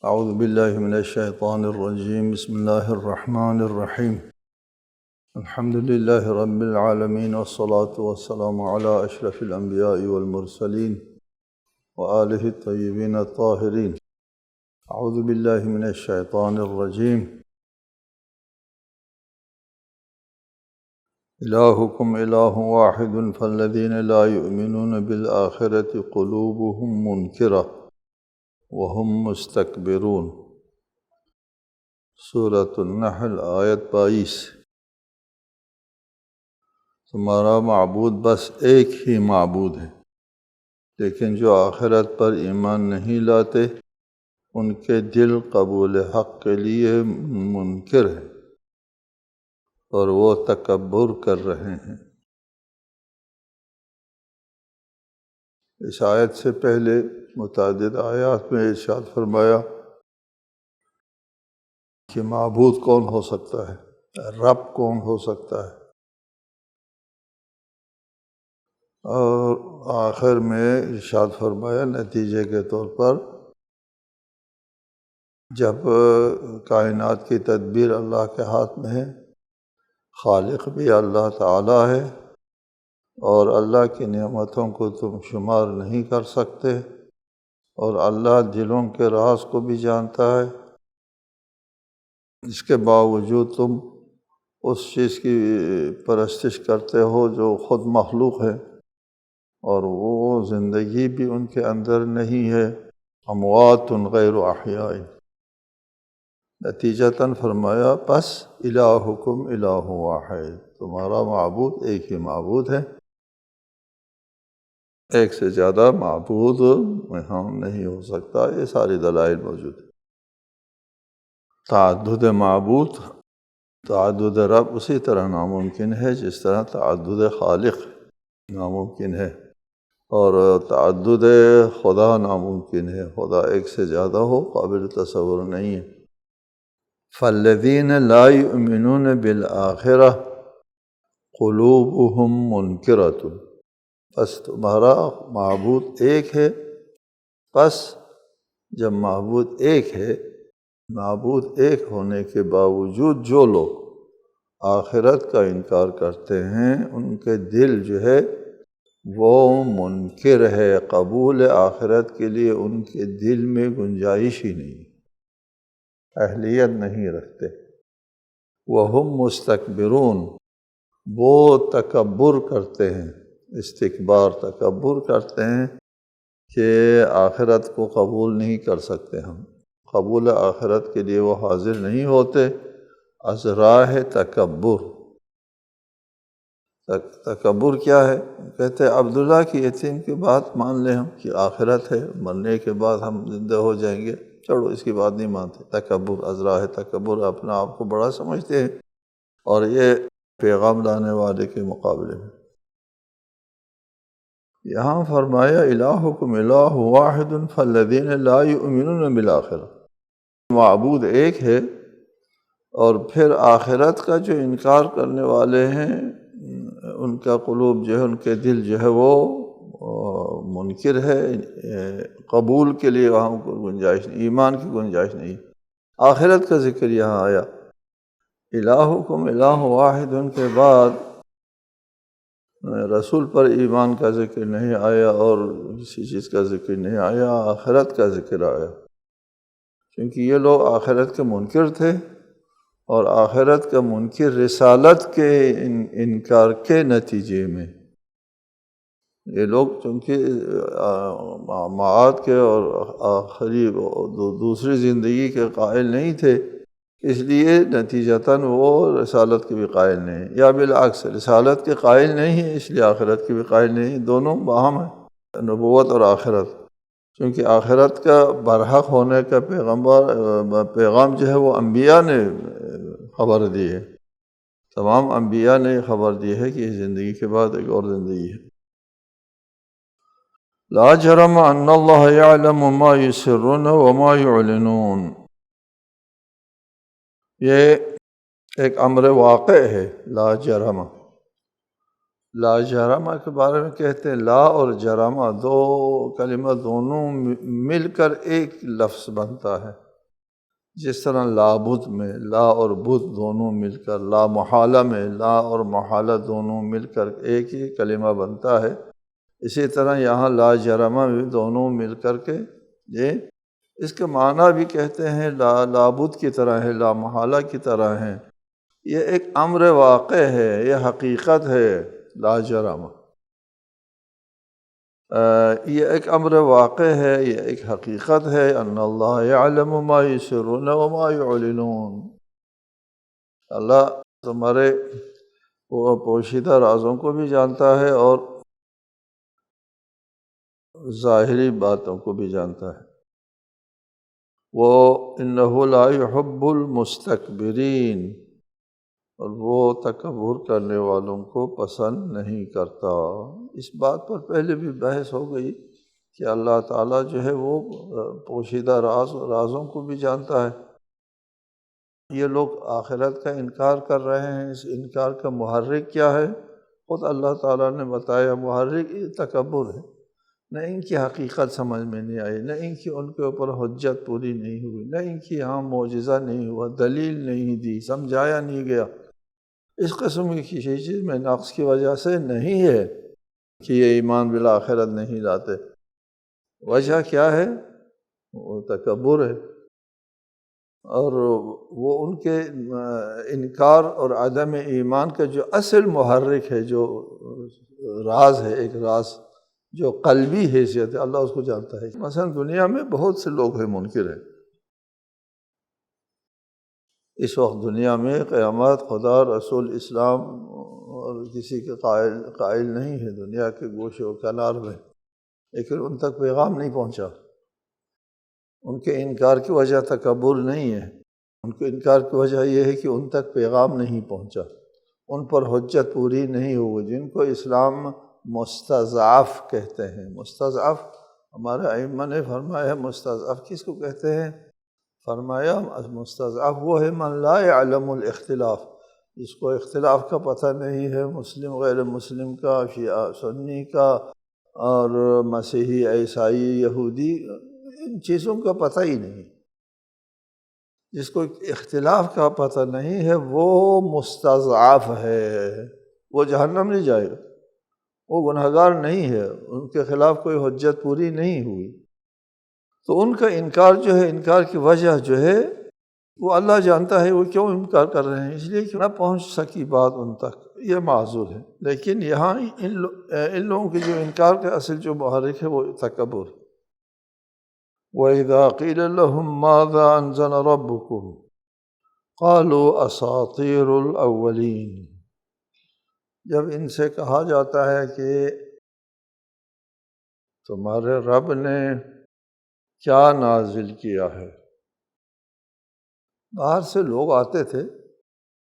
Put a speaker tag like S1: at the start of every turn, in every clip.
S1: اعوذ باللہ من الشیطان الرجیم بسم اللہ الرحمن الرحیم الحمد للہ رب العالمین والصلاة والسلام علی اشرف الانبیاء والمرسلین وآلہ الطیبین الطاہرین۔ اعوذ باللہ من الشیطان الرجیم الہکم الہ واحد فالذین لا یؤمنون بالآخرة قلوبهم منکرہ وہم مستکبرون۔ سورۃ النحل آیت 22۔ تمہارا معبود بس ایک ہی معبود ہے، لیکن جو آخرت پر ایمان نہیں لاتے ان کے دل قبول حق کے لیے منکر ہیں اور وہ تکبر کر رہے ہیں۔ اس آیت سے پہلے متعدد آیات میں ارشاد فرمایا کہ معبود کون ہو سکتا ہے، رب کون ہو سکتا ہے، اور آخر میں ارشاد فرمایا نتیجے کے طور پر جب کائنات کی تدبیر اللہ کے ہاتھ میں ہے، خالق بھی اللہ تعالی ہے، اور اللہ کی نعمتوں کو تم شمار نہیں کر سکتے، اور اللہ دلوں کے راز کو بھی جانتا ہے، اس کے باوجود تم اس چیز کی پرستش کرتے ہو جو خود مخلوق ہے، اور وہ زندگی بھی ان کے اندر نہیں ہے، اموات غیر احیاء۔ نتیجتاً فرمایا پس الہکم الہ واحد، تمہارا معبود ایک ہی معبود ہے، ایک سے زیادہ معبود یہاں نہیں ہو سکتا۔ یہ ساری دلائل موجود ہیں۔ تعدد معبود، تعدد رب اسی طرح ناممکن ہے جس طرح تعدد خالق ناممکن ہے، اور تعدد خدا ناممکن ہے، خدا ایک سے زیادہ ہو قابل تصور نہیں ہے۔ فالذین لا یؤمنون بالآخرہ قلوبہم منکرۃ، بس تمہارا معبود ایک ہے، پس جب معبود ایک ہے، معبود ایک ہونے کے باوجود جو لوگ آخرت کا انکار کرتے ہیں ان کے دل جو ہے وہ منکر ہے، قبول آخرت کے لیے ان کے دل میں گنجائش ہی نہیں، اہلیت نہیں رکھتے۔ وہم مستکبرون، وہ تکبر کرتے ہیں، استکبار تکبر کرتے ہیں کہ آخرت کو قبول نہیں کر سکتے، ہم قبول آخرت کے لیے وہ حاضر نہیں ہوتے، از راہ تکبر۔ تکبر کیا ہے؟ کہتے ہیں عبداللہ کی یتیم کی بات مان لیں ہم کہ آخرت ہے، مرنے کے بعد ہم زندہ ہو جائیں گے، چھوڑو اس کی بات نہیں مانتے۔ تکبر، از راہ تکبر، اپنا آپ کو بڑا سمجھتے ہیں، اور یہ پیغام لانے والے کے مقابلے میں۔ یہاں فرمایا الہکم الہ واحد فالذین لا یؤمنون بالآخرہ، معبود ایک ہے، اور پھر آخرت کا جو انکار کرنے والے ہیں ان کا قلوب جو ہے، ان کے دل جو ہے وہ منکر ہے، قبول کے لیے وہاں کوئی گنجائش نہیں، ایمان کی گنجائش نہیں۔ آخرت کا ذکر یہاں آیا، الہکم الہ واحد کے بعد رسول پر ایمان کا ذکر نہیں آیا اور کسی چیز کا ذکر نہیں آیا، آخرت کا ذکر آیا، کیونکہ یہ لوگ آخرت کے منکر تھے، اور آخرت کا منکر رسالت کے انکار کے نتیجے میں یہ لوگ چونکہ معاد کے اور آخری دوسری زندگی کے قائل نہیں تھے، اس لیے نتیجتاً وہ رسالت کے بھی قائل نہیں، یا بالعکس رسالت کے قائل نہیں ہیں اس لیے آخرت کے بھی قائل نہیں، دونوں باہم ہیں، نبوت اور آخرت، کیونکہ آخرت کا برحق ہونے کا پیغام جو ہے وہ انبیاء نے خبر دی ہے، تمام انبیاء نے خبر دی ہے کہ اس زندگی کے بعد ایک اور زندگی ہے۔ لا جرم ان اللہ یعلم ما یسرون وما یعلنون، یہ ایک امر واقع ہے۔ لا جرم، لا جرم کے بارے میں کہتے ہیں لا اور جرم دو کلمہ دونوں مل کر ایک لفظ بنتا ہے، جس طرح لابد میں لا اور بدھ دونوں مل کر، لا محالہ میں لا اور محالہ دونوں مل کر ایک ہی کلمہ بنتا ہے، اسی طرح یہاں لا جرمہ بھی دونوں مل کر کے اس کے معنی بھی کہتے ہیں لابد کی طرح ہے، لا محالہ کی طرح ہے۔ یہ ایک امر واقع ہے، یہ حقیقت ہے لا جرمہ، یہ ایک امر واقع ہے، یہ ایک حقیقت ہے۔ ان اللہ یعلم ما یسرون وما یعلنون، اللہ تمہارے پوشیدہ رازوں کو بھی جانتا ہے اور ظاہری باتوں کو بھی جانتا ہے۔ وہ انہ لا یحب المستکبرین، اور وہ تکبر کرنے والوں کو پسند نہیں کرتا۔ اس بات پر پہلے بھی بحث ہو گئی کہ اللہ تعالیٰ جو ہے وہ پوشیدہ رازوں کو بھی جانتا ہے۔ یہ لوگ آخرت کا انکار کر رہے ہیں، اس انکار کا محرک کیا ہے؟ خود اللہ تعالیٰ نے بتایا، محرک تکبر ہے۔ نہ ان کی حقیقت سمجھ میں نہیں آئی، نہ ان کی ان کے اوپر حجت پوری نہیں ہوئی، نہ ان کی یہاں معجزہ نہیں ہوا، دلیل نہیں دی، سمجھایا نہیں گیا۔ اس قسم کی کسی چیز میں نقص کی وجہ سے نہیں ہے کہ یہ ایمان بالآخرت نہیں لاتے۔ وجہ کیا ہے؟ وہ تکبر ہے، اور وہ ان کے انکار اور عدم ایمان کا جو اصل محرک ہے، جو راز ہے، ایک راز جو قلبی حیثیت ہے، اللہ اس کو جانتا ہے۔ مثلا دنیا میں بہت سے لوگ ہیں منکر ہیں۔ اس وقت دنیا میں قیامت، خدا، رسول، اسلام اور کسی کے قائل نہیں ہے دنیا کے گوشے و کنار میں، لیکن ان تک پیغام نہیں پہنچا۔ ان کے انکار کی وجہ تکبر نہیں ہے، ان کے انکار کی وجہ یہ ہے کہ ان تک پیغام نہیں پہنچا، ان پر حجت پوری نہیں ہوئی، جن کو اسلام مستضعف کہتے ہیں۔ مستضعف ہمارے ائمہ نے فرمایا، مستضعف کس کو کہتے ہیں؟ فرمایا مستضعف وہ ہے من لا يعلم الاختلاف، جس کو اختلاف کا پتہ نہیں ہے، مسلم غیر مسلم کا، شیعہ سنی کا، اور مسیحی، عیسائی، یہودی، ان چیزوں کا پتہ ہی نہیں۔ جس کو اختلاف کا پتہ نہیں ہے وہ مستضعف ہے، وہ جہنم نہیں جائے گا، وہ گنہگار نہیں ہے، ان کے خلاف کوئی حجت پوری نہیں ہوئی۔ تو ان کا انکار جو ہے، انکار کی وجہ جو ہے وہ اللہ جانتا ہے وہ کیوں انکار کر رہے ہیں، اس لیے کہ نہ پہنچ سکی بات ان تک، یہ معذور ہے۔ لیکن یہاں ان لوگوں کے جو انکار کا اصل جو محرک ہے وہ تکبر۔ وَإِذَا قِيلَ لَهُم مَّاذَا أَنزَلَ رَبُّكُمْ قَالُوا أَسَاطِيرُ الْأَوَّلِينَ، جب ان سے کہا جاتا ہے کہ تمہارے رب نے کیا نازل کیا ہے، باہر سے لوگ آتے تھے،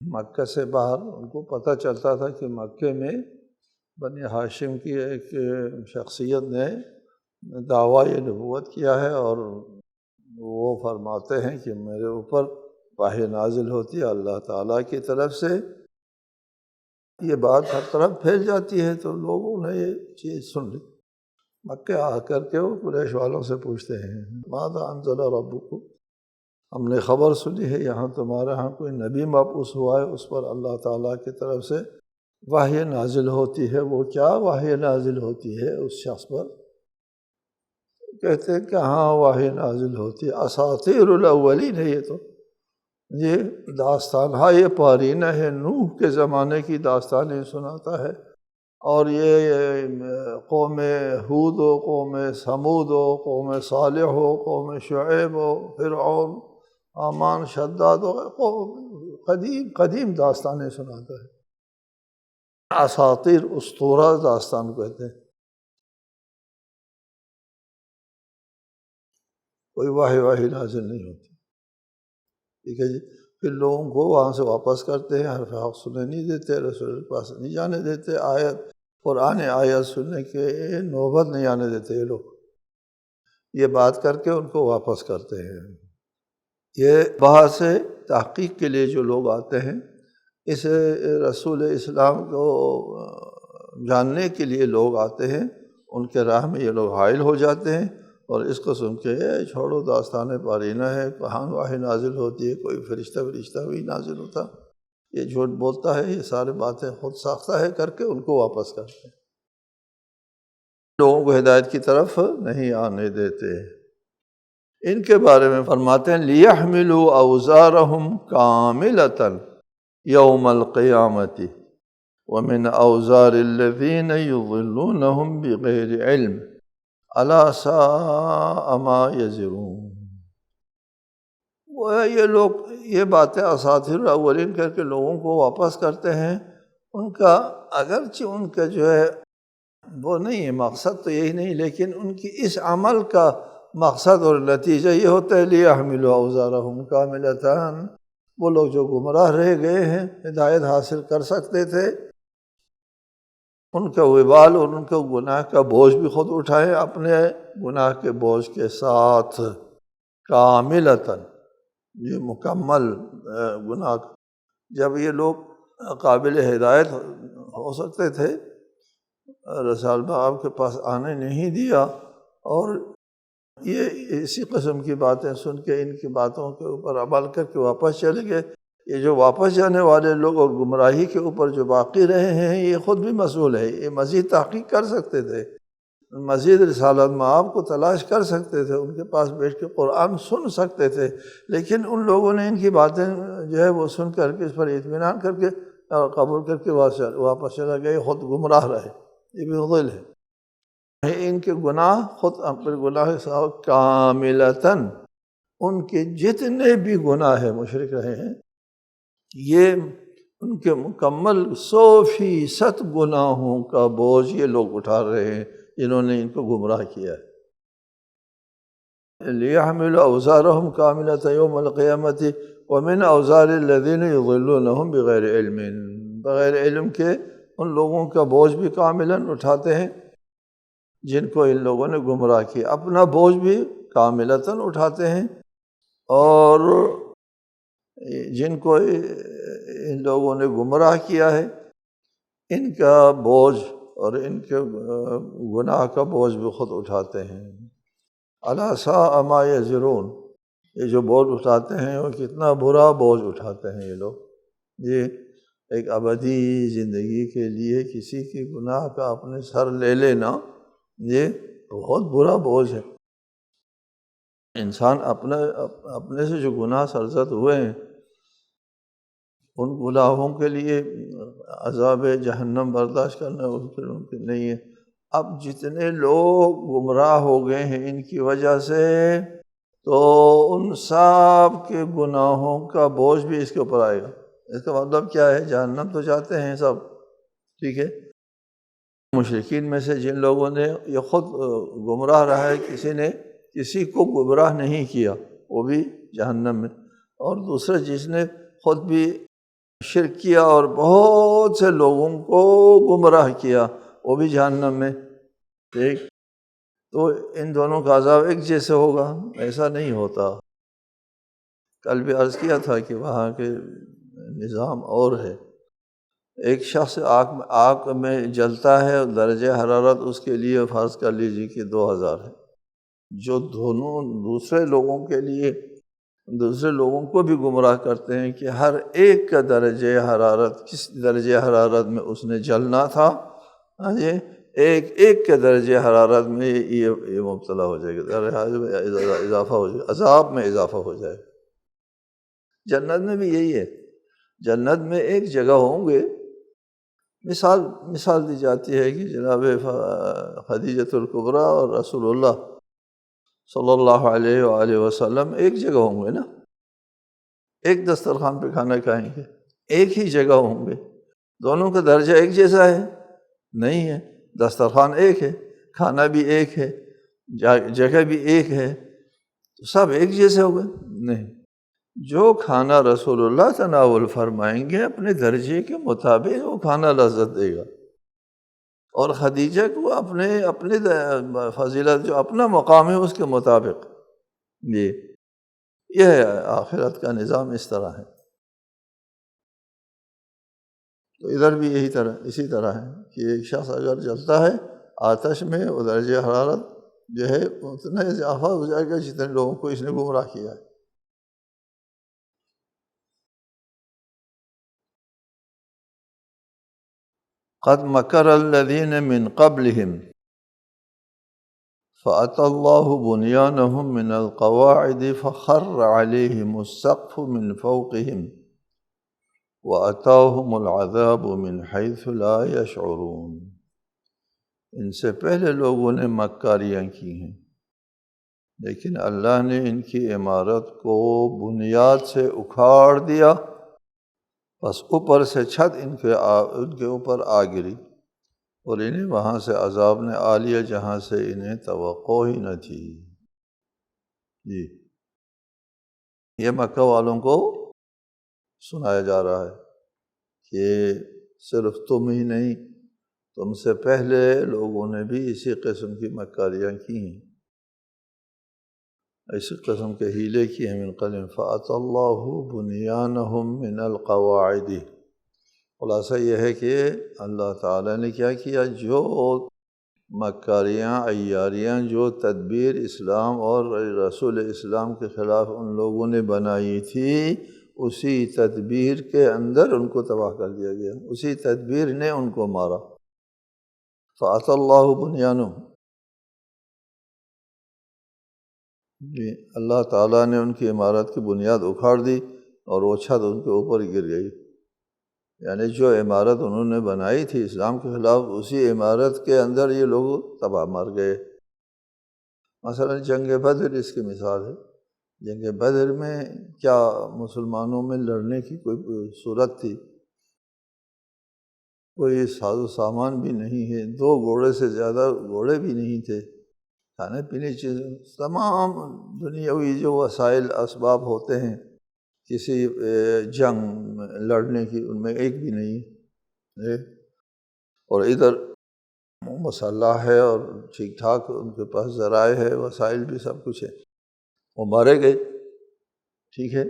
S1: مکہ سے باہر، ان کو پتہ چلتا تھا کہ مکے میں بنی ہاشم کی ایک شخصیت نے دعویٰ نبوت کیا ہے، اور وہ فرماتے ہیں کہ میرے اوپر وحی نازل ہوتی ہے اللہ تعالیٰ کی طرف سے۔ یہ بات ہر طرف پھیل جاتی ہے، تو لوگوں نے یہ چیز سن لی۔ مکہ آ کر کے وہ قریش والوں سے پوچھتے ہیں ماذا انزل ربکم، ہم نے خبر سنی ہے یہاں تمہارے ہاں کوئی نبی مبعوث ہوا ہے، اس پر اللہ تعالیٰ کی طرف سے وحی نازل ہوتی ہے۔ وہ کیا وحی نازل ہوتی ہے اس شخص پر؟ کہتے ہیں کہ ہاں وحی نازل ہوتی ہے، اساطیر الاولین ہے، یہ داستان، ہاں یہ پارینہ ہے، نوح کے زمانے کی داستانیں سناتا ہے، اور یہ قوم ہود ہو، قوم سمود ہو، قوم صالح ہو، قوم شعیب ہو، فرعون، حامان، شداد ہو، قدیم داستانیں سناتا ہے۔ اساطیر، اسطورہ داستان کہتے ہیں۔ کوئی وحی نازل نہیں ہوتی، ٹھیک ہے جی۔ پھر لوگوں کو وہاں سے واپس کرتے ہیں، حرف حق سننے نہیں دیتے، رسول کے پاس نہیں جانے دیتے، قرآن آیت سننے کے نوبت نہیں آنے دیتے یہ لوگ، یہ بات کر کے ان کو واپس کرتے ہیں۔ یہ باہر سے تحقیق کے لیے جو لوگ آتے ہیں، اس رسول اسلام کو جاننے کے لیے لوگ آتے ہیں، ان کے راہ میں یہ لوگ حائل ہو جاتے ہیں، اور اس قسم کے چھوڑو داستان پارینہ ہے، کہان واحد نازل ہوتی ہے، کوئی فرشتہ بھی نازل ہوتا، یہ جھوٹ بولتا ہے، یہ سارے باتیں خود ساختہ ہے کر کے ان کو واپس کرتے ہیں، لوگوں کو ہدایت کی طرف نہیں آنے دیتے۔ ان کے بارے میں فرماتے ہیں لِيَحْمِلُوا أَوْزَارَهُمْ كَامِلَةً يَوْمَ الْقِيَامَةِ وَمِنْ أَوْزَارِ الَّذِينَ يُضِلُّونَهُمْ بِغَيْرِ عِلْمٍ أَلَا سَاءَ مَا يَزِرُونَ۔ وہ یہ لوگ یہ باتیں اساطیر الاولین کر کے لوگوں کو واپس کرتے ہیں، ان کا اگرچہ ان کا جو ہے وہ نہیں ہے، مقصد تو یہی نہیں، لیکن ان کی اس عمل کا مقصد اور نتیجہ یہ ہوتا ہے لِيَحْمِلُوا أَوْزَارَهُمْ كَامِلَةً، وہ لوگ جو گمراہ رہ گئے ہیں، ہدایت حاصل کر سکتے تھے، ان کا وبال اور ان کا گناہ کا بوجھ بھی خود اٹھائیں، اپنے گناہ کے بوجھ کے ساتھ، کاملتاً، یہ مکمل گناہ۔ جب یہ لوگ قابل ہدایت ہو سکتے تھے، رسول آپ کے پاس آنے نہیں دیا، اور یہ اسی قسم کی باتیں سن کے ان کی باتوں کے اوپر عمل کر کے واپس چلے گئے۔ یہ جو واپس جانے والے لوگ اور گمراہی کے اوپر جو باقی رہے ہیں، یہ خود بھی مسئول ہے، یہ مزید تحقیق کر سکتے تھے، مزید رسالت مآب کو تلاش کر سکتے تھے، ان کے پاس بیٹھ کے قرآن سن سکتے تھے، لیکن ان لوگوں نے ان کی باتیں جو ہے وہ سن کر کے اس پر اطمینان کر کے قبول کر کے واپس چلا گئے، خود گمراہ رہے، یہ بھی ضل ہے۔ ان کے گناہ خود اپنے گناہ صاحب کاملتاً، ان کے جتنے بھی گناہ ہیں مشرک رہے ہیں، یہ ان کے مکمل 100% گناہوں کا بوجھ یہ لوگ اٹھا رہے ہیں جنہوں نے ان کو گمراہ کیا ہے۔ لِيَحْمِلُوا أَوْزَارَهُمْ كَامِلَةً يَوْمَ الْقِيَامَةِ وَمِنْ أَوْزَارِ الَّذِينَ يُضِلُّونَهُمْ بِغَيْرِ عِلْمٍ، بغیر علم کے ان لوگوں کا بوجھ بھی کاملاً اٹھاتے ہیں جن کو ان لوگوں نے گمراہ کیا، اپنا بوجھ بھی کاملاً اٹھاتے ہیں، اور جن کو ان لوگوں نے گمراہ کیا ہے ان کا بوجھ اور ان کے گناہ کا بوجھ بھی خود اٹھاتے ہیں۔ الا ساء ما یزرون، یہ جو بوجھ اٹھاتے ہیں وہ کتنا برا بوجھ اٹھاتے ہیں یہ لوگ۔ یہ ایک ابدی زندگی کے لیے کسی کی گناہ کا اپنے سر لے لینا، یہ بہت برا بوجھ ہے۔ انسان اپنے سے جو گناہ سرزد ہوئے ہیں، ان گناہوں کے لیے عذاب جہنم برداشت کرنا ممکن نہیں ہے۔ اب جتنے لوگ گمراہ ہو گئے ہیں ان کی وجہ سے، تو ان سب کے گناہوں کا بوجھ بھی اس کے اوپر آئے گا۔ اس کا مطلب کیا ہے؟ جہنم تو جاتے ہیں سب، ٹھیک ہے، مشرکین میں سے جن لوگوں نے یہ خود گمراہ رہا ہے، کسی نے کسی کو گمراہ نہیں کیا، وہ بھی جہنم میں، اور دوسرا جس نے خود بھی شرک کیا اور بہت سے لوگوں کو گمراہ کیا، وہ بھی جہنم میں، ٹھیک۔ تو ان دونوں کا عذاب ایک جیسے ہوگا؟ ایسا نہیں ہوتا۔ کل بھی عرض کیا تھا کہ وہاں کے نظام اور ہے۔ ایک شخص آگ میں جلتا ہے، درجہ حرارت اس کے لیے فرض کر لیجیے کہ 2000 ہے، جو دونوں دوسرے لوگوں کو بھی گمراہ کرتے ہیں کہ ہر ایک کا درجہ حرارت، کس درجہ حرارت میں اس نے جلنا تھا، ایک کے درجہ حرارت میں یہ مبتلا ہو جائے گا، درجہ حرارت میں اضافہ ہو جائے گا، عذاب میں اضافہ ہو جائے گا۔ جنت میں بھی یہی ہے، جنت میں ایک جگہ ہوں گے، مثال دی جاتی ہے کہ جناب خدیجۃ الکبریٰ اور رسول اللہ صلی اللہ علیہ وآلہ وسلم ایک جگہ ہوں گے نا، ایک دسترخوان پہ کھانا کھائیں گے، ایک ہی جگہ ہوں گے، دونوں کا درجہ ایک جیسا ہے؟ نہیں ہے، دسترخوان ایک ہے، کھانا بھی ایک ہے، جگہ بھی ایک ہے، تو سب ایک جیسے ہو گئے؟ نہیں، جو کھانا رسول اللہ تناول فرمائیں گے اپنے درجے کے مطابق وہ کھانا لذت دے گا، اور خدیجہ کو اپنے فضیلت جو اپنا مقام ہے اس کے مطابق، یہ ہے آخرت کا نظام، اس طرح ہے۔ تو ادھر بھی اسی طرح ہے کہ ایک شخص اگر جلتا ہے آتش میں، وہ درجہ حرارت جو ہے اتنا اضافہ ہو جائے گا جتنے لوگوں کو اس نے گمراہ کیا ہے۔ قد مکر الذین من قبلہم فأتى الله بنيانهم من القواعد فخر عليهم السقف من فوقهم وأتاهم العذاب من حيث لا يشعرون۔ ان سے پہلے لوگوں نے مکاریاں کی ہیں، لیکن اللہ نے ان کی عمارت کو بنیاد سے اکھاڑ دیا، بس اوپر سے چھت ان کے اوپر آ گری، اور انہیں وہاں سے عذاب نے آ لیا جہاں سے انہیں توقع ہی نہ تھی۔ جی، یہ مکہ والوں کو سنایا جا رہا ہے کہ صرف تم ہی نہیں، تم سے پہلے لوگوں نے بھی اسی قسم کی مکاریاں کی ہیں، اسی قسم کے ہیلے کی ہیں۔ من قبل فأتى الله بنيانهم من القواعد، خلاصہ یہ ہے کہ اللہ تعالیٰ نے کیا کیا، جو مکاریاں عیاریاں جو تدبیر اسلام اور رسول اسلام کے خلاف ان لوگوں نے بنائی تھی، اسی تدبیر کے اندر ان کو تباہ کر دیا گیا، اسی تدبیر نے ان کو مارا۔ فأتى الله بنيانهم، جی اللہ تعالیٰ نے ان کی عمارت کی بنیاد اکھاڑ دی اور وہ چھت ان کے اوپر گر گئی، یعنی جو عمارت انہوں نے بنائی تھی اسلام کے خلاف، اسی عمارت کے اندر یہ لوگ تباہ مر گئے۔ مثلا جنگ بدر اس کی مثال ہے۔ جنگ بدر میں کیا مسلمانوں میں لڑنے کی کوئی صورت تھی؟ کوئی ساز و سامان بھی نہیں ہے، 2 گھوڑے سے زیادہ گھوڑے بھی نہیں تھے، کھانے پینے چیزیں، تمام دنیاوی جو وسائل اسباب ہوتے ہیں کسی جنگ لڑنے کی، ان میں ایک بھی نہیں ہے، اور ادھر مسلح ہے اور ٹھیک ٹھاک ان کے پاس ذرائع ہے، وسائل بھی سب کچھ ہے، وہ مارے گئے۔ ٹھیک ہے،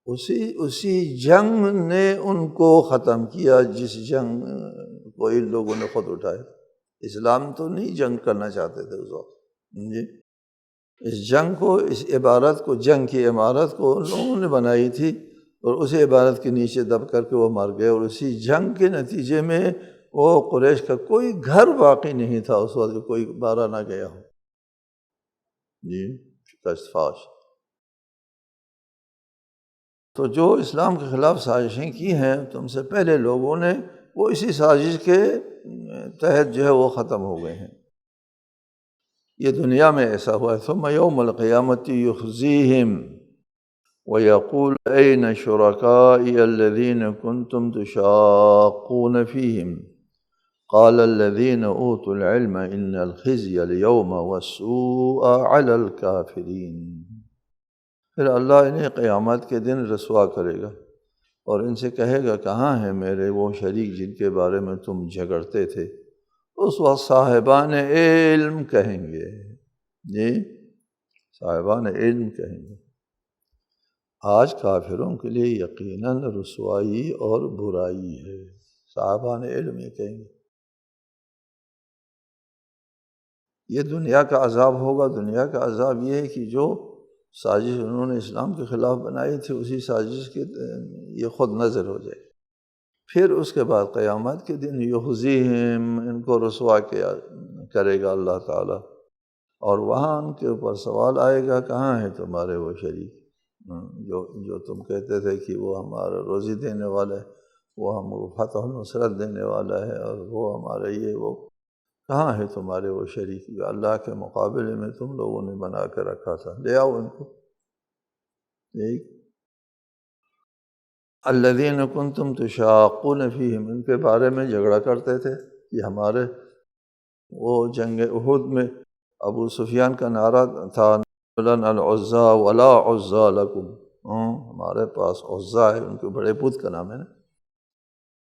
S1: اسی جنگ نے ان کو ختم کیا، جس جنگ کو ان لوگوں نے خود اٹھایا۔ اسلام تو نہیں جنگ کرنا چاہتے تھے اس وقت، جی اس جنگ کو، اس عبارت کو، جنگ کی عمارت کو ان لوگوں نے بنائی تھی، اور اسی عبارت کے نیچے دب کر کے وہ مر گئے، اور اسی جنگ کے نتیجے میں وہ قریش کا کوئی گھر باقی نہیں تھا اس وقت، کوئی مارا نہ گیا ہو۔ جی شکست فاش۔ تو جو اسلام کے خلاف سازشیں کی ہیں تم سے پہلے لوگوں نے، وہ اسی سازش کے تحت جو ہے وہ ختم ہو گئے ہیں۔ یہ دنیا میں ایسا ہوا ہے۔ ثم یوم القیامت یخزیہم ویقول این شرکائی الذین کنتم تشاقون فیہم قال الذین اوتوا العلم ان الخزی اليوم والسوء علی الکافرین۔ پھر اللہ انہیں قیامت کے دن رسوا کرے گا اور ان سے کہے گا، کہاں ہیں میرے وہ شریک جن کے بارے میں تم جھگڑتے تھے؟ اس وقت صاحبان علم کہیں گے، جی صاحبان علم کہیں گے۔ آج کافروں کے لیے یقیناً رسوائی اور برائی ہے، صاحبان علم یہ کہیں گے۔ یہ دنیا کا عذاب ہوگا۔ دنیا کا عذاب یہ ہے کہ جو سازش انہوں نے اسلام کے خلاف بنائی تھی، اسی سازش کے یہ خود نظر ہو جائے۔ پھر اس کے بعد قیامت کے دن یخزیہم، ان کو رسوا کرے گا اللہ تعالیٰ، اور وہاں ان کے اوپر سوال آئے گا، کہاں ہیں تمہارے وہ شریک جو تم کہتے تھے کہ وہ ہمارا روزی دینے والا ہے، وہ ہم کو فتح و نصرت دینے والا ہے، اور وہ ہمارے یہ وہ، کہاں ہے تمہارے وہ شریک جو اللہ کے مقابلے میں تم لوگوں نے بنا کے رکھا تھا؟ لے آؤ ان کو۔ ایک الذین کنتم تشاقون فیہم، ان کے بارے میں جھگڑا کرتے تھے کہ ہمارے وہ جنگ احد میں ابو سفیان کا نعرہ تھا، لنا العزیٰ ولا عزیٰ لکم، ہمارے پاس عزیٰ ہے، ان کے بڑے بت کا نام ہے نا،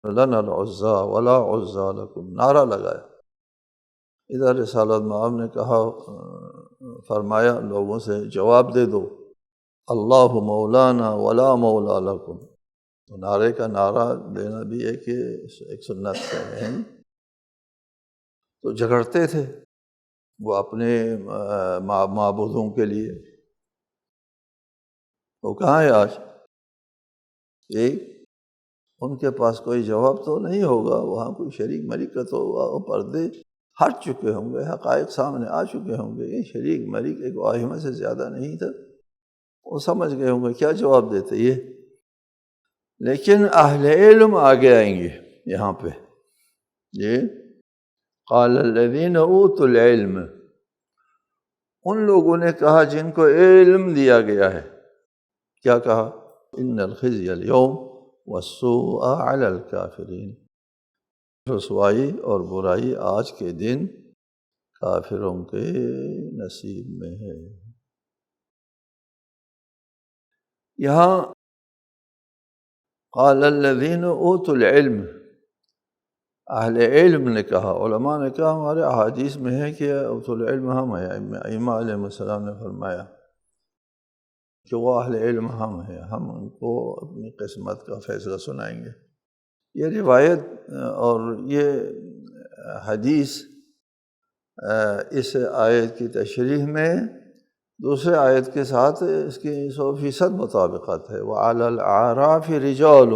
S1: لنا العزیٰ ولا عزیٰ لکم، نعرہ لگایا۔ ادھر رسالت مآب نے کہا، فرمایا لوگوں سے جواب دے دو، اللہ مولانا ولا مولا لکم۔ تو نعرے کا نعرہ دینا بھی ایک سنت ہے۔ تو جھگڑتے تھے وہ اپنے معبودوں کے لیے، وہ کہاں ہے آج؟ ایک ان کے پاس کوئی جواب تو نہیں ہوگا، وہاں کوئی شریک مریک کا تو وہ پردے ہٹ چکے ہوں گے، حقائق سامنے آ چکے ہوں گے، یہ شریک مریک ایک واہمہ سے زیادہ نہیں تھا، وہ سمجھ گئے ہوں گے کیا جواب دیتے یہ۔ لیکن اہل علم آگے آئیں گے یہاں پہ، یہ قال الذین اوتوا العلم، ان لوگوں نے کہا جن کو علم دیا گیا ہے، کیا کہا؟ ان الخزي اليوم والسوء علی الکافرین، رسوائی اور برائی آج کے دن کافروں کے نصیب میں ہے۔ یہاں قال الذین اوتوا العلم، اہل علم نے کہا، علماء نے کہا، ہمارے احادیث میں ہے کہ اوتوا العلم ہم ہیں، ائمہ علیہ السلام نے فرمایا کہ وہ اہل علم ہم ہیں، ہم ان کو اپنی قسمت کا فیصلہ سنائیں گے۔ یہ روایت اور یہ حدیث اس آیت کی تشریح میں دوسرے آیت کے ساتھ اس کی 100% مطابقت ہے۔ وَعَلَى الْأَعْرَافِ رِجَالٌ،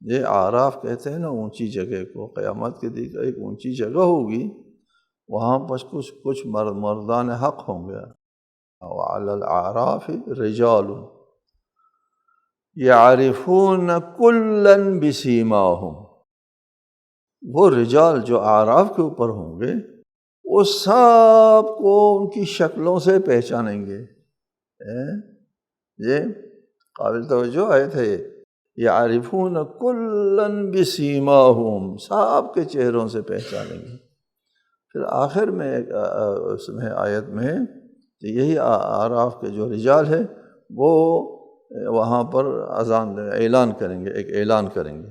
S1: یہ اعراف کہتے ہیں نا اونچی جگہ کو، قیامت کے دن ایک اونچی جگہ ہوگی، وہاں پر کچھ مردان حق ہوں گے۔ وَعَلَى الْأَعْرَافِ رِجَالٌ يَعْرِفُونَ كُلًّا بِسِيمَاهُمْ، وہ رجال جو اعراف کے اوپر ہوں گے وہ سب کو ان کی شکلوں سے پہچانیں گے۔ یہ قابل توجہ آیت ہے، یعرفون کلا بسیماہم، سب کے چہروں سے پہچانیں گے۔ پھر آخر میں اس میں آیت میں یہی اعراف کے جو رجال ہے وہ وہاں پر اعلان کریں گے، ایک اعلان کریں گے۔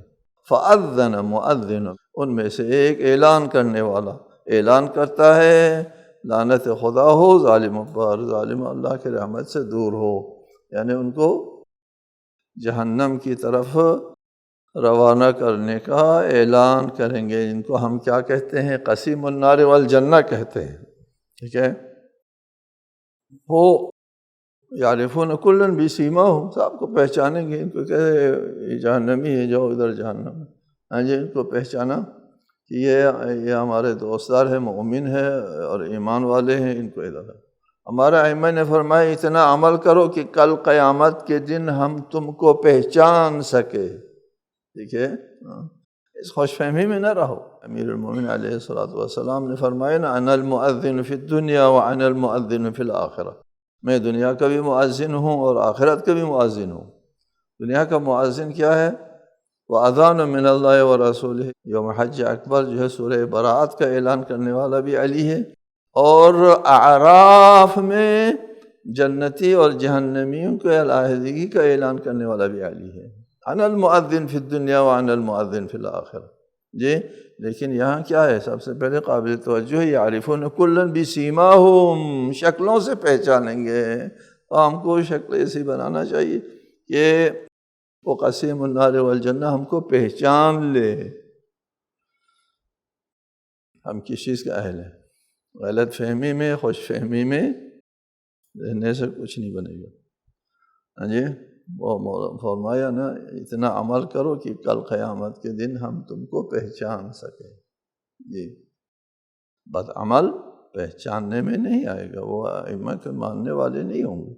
S1: فَأَذَّنَ مُؤَذِّنٌ، ان میں سے ایک اعلان کرنے والا اعلان کرتا ہے، لعنت خدا ہو ظالموں پر، ظالم اللہ کے رحمت سے دور ہو، یعنی ان کو جہنم کی طرف روانہ کرنے کا اعلان کریں گے، جن کو ہم کیا کہتے ہیں؟ قسیم النار والجنہ کہتے ہیں، ٹھیک ہے؟ وہ یعرفون کلا بسیماہم، سب کو پہچانیں گے، ان کو کہتے جہنمی ہے، جو ادھر جہنم، ہاں جی، ان کو پہچانا کہ یہ ہمارے دوستدار ہیں، مومن ہیں اور ایمان والے ہیں، ان کو ادھر۔ ہمارے ائمہ نے فرمایا اتنا عمل کرو کہ کل قیامت کے دن ہم تم کو پہچان سکے، ٹھیک ہے؟ اس خوش فہمی میں نہ رہو۔ امیر المومنین علیہ السلام نے فرمایا نا، انا المؤذن فی الدنیا وانا المؤذن فی الآخرہ، میں دنیا کا بھی مؤذن ہوں اور آخرت کا بھی مؤذن ہوں۔ دنیا کا مؤذن کیا ہے؟ وَأَذَانٌ مِّنَ اللَّهِ وَرَسُولِهِ، یوم حج اکبر جو ہے سورہ براءت کا اعلان کرنے والا بھی علی ہے، اور اعراف میں جنتی اور جہنمیوں کے علیحدگی کا اعلان کرنے والا بھی علی ہے۔ انا المؤذن فی الدنیا وانا المؤذن فی الآخرہ، جی۔ لیکن یہاں کیا ہے؟ سب سے پہلے قابل توجہ ہے، یعرفون کلا بسیماہم، شکلوں سے پہچانیں گے۔ تو ہم کو شکل ایسی بنانا چاہیے کہ وہ قسیم النار والجنہ ہم کو پہچان لے، ہم کس چیز کا اہل ہیں۔ غلط فہمی میں، خوش فہمی میں رہنے سے کچھ نہیں بنے گا، ہاں جی۔ وہ فرمایا نا، اتنا عمل کرو کہ کل قیامت کے دن ہم تم کو پہچان سکیں، جی۔ بد عمل پہچاننے میں نہیں آئے گا، وہ ائمہ کے ماننے والے نہیں ہوں گے۔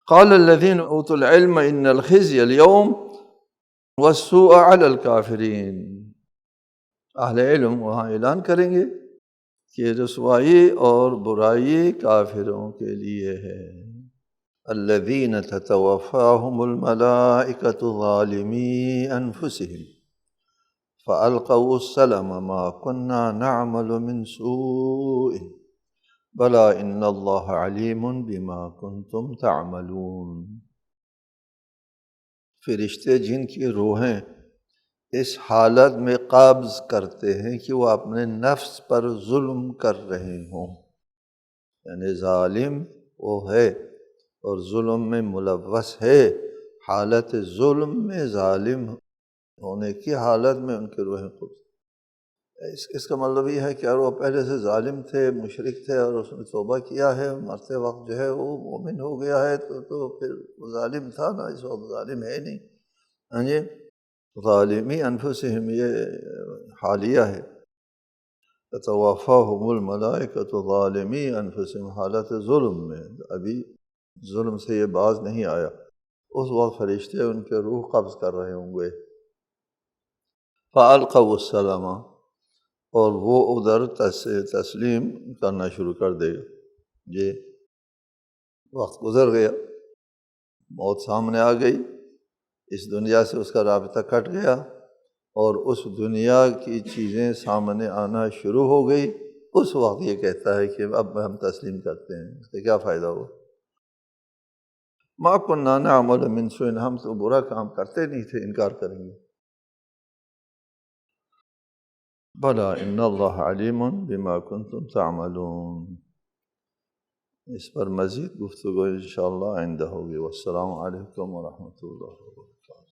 S1: قال الذین اوتوا العلم ان الخزي اليوم والسوء علی الکافرین، اہل علم وہاں اعلان کریں گے کہ رسوائی اور برائی کافروں کے لیے ہے۔ الذین تتوفاہم الملائکۃ ظالمی انفسہم فألقوا السلم ما كنا نعمل من سوء بلا ان اللہ علیم بما کنتم تعملون۔ فرشتے جن کی روحیں اس حالت میں قبض کرتے ہیں کہ وہ اپنے نفس پر ظلم کر رہے ہوں، یعنی ظالم وہ ہے اور ظلم میں ملوث ہے، حالت ظلم میں ظالم ہونے کی حالت میں ان کی روحیں قبض، اس کا مطلب یہ ہے کہ اگر وہ پہلے سے ظالم تھے، مشرک تھے، اور اس نے توبہ کیا ہے، مرتے وقت جو ہے وہ مومن ہو گیا ہے، تو پھر وہ ظالم تھا نا، اس وقت ظالم ہے نہیں. ہاں جی، ظالمی انفسہم یہ حالیہ ہے. تتوفاہم الملائکۃ ظالمی انفسہم، حالت ظلم میں، ابھی ظلم سے یہ باز نہیں آیا، اس وقت فرشتے ان کے روح قبض کر رہے ہوں گے. فَأَلْقَوْا السَّلَامَ، اور وہ ادھر تسلیم کرنا شروع کر دے گا. یہ وقت گزر گیا، موت سامنے آ گئی، اس دنیا سے اس کا رابطہ کٹ گیا، اور اس دنیا کی چیزیں سامنے آنا شروع ہو گئی. اس وقت یہ کہتا ہے کہ اب ہم تسلیم کرتے ہیں. اس کا کیا فائدہ ہوا؟ مَا كُنَّا نَعْمَلُ مِن سُوءٍ، ہم تو برا کام کرتے نہیں تھے، انکار کریں گے. بَلَىٰ إِنَّ اللَّهَ عَلِيمٌ بِمَا كُنتُمْ تَعْمَلُونَ. اس پر مزید گفتگو انشاءاللہ آئندہ ہوگی. والسلام علیکم ورحمۃ اللہ وبرکاتہ.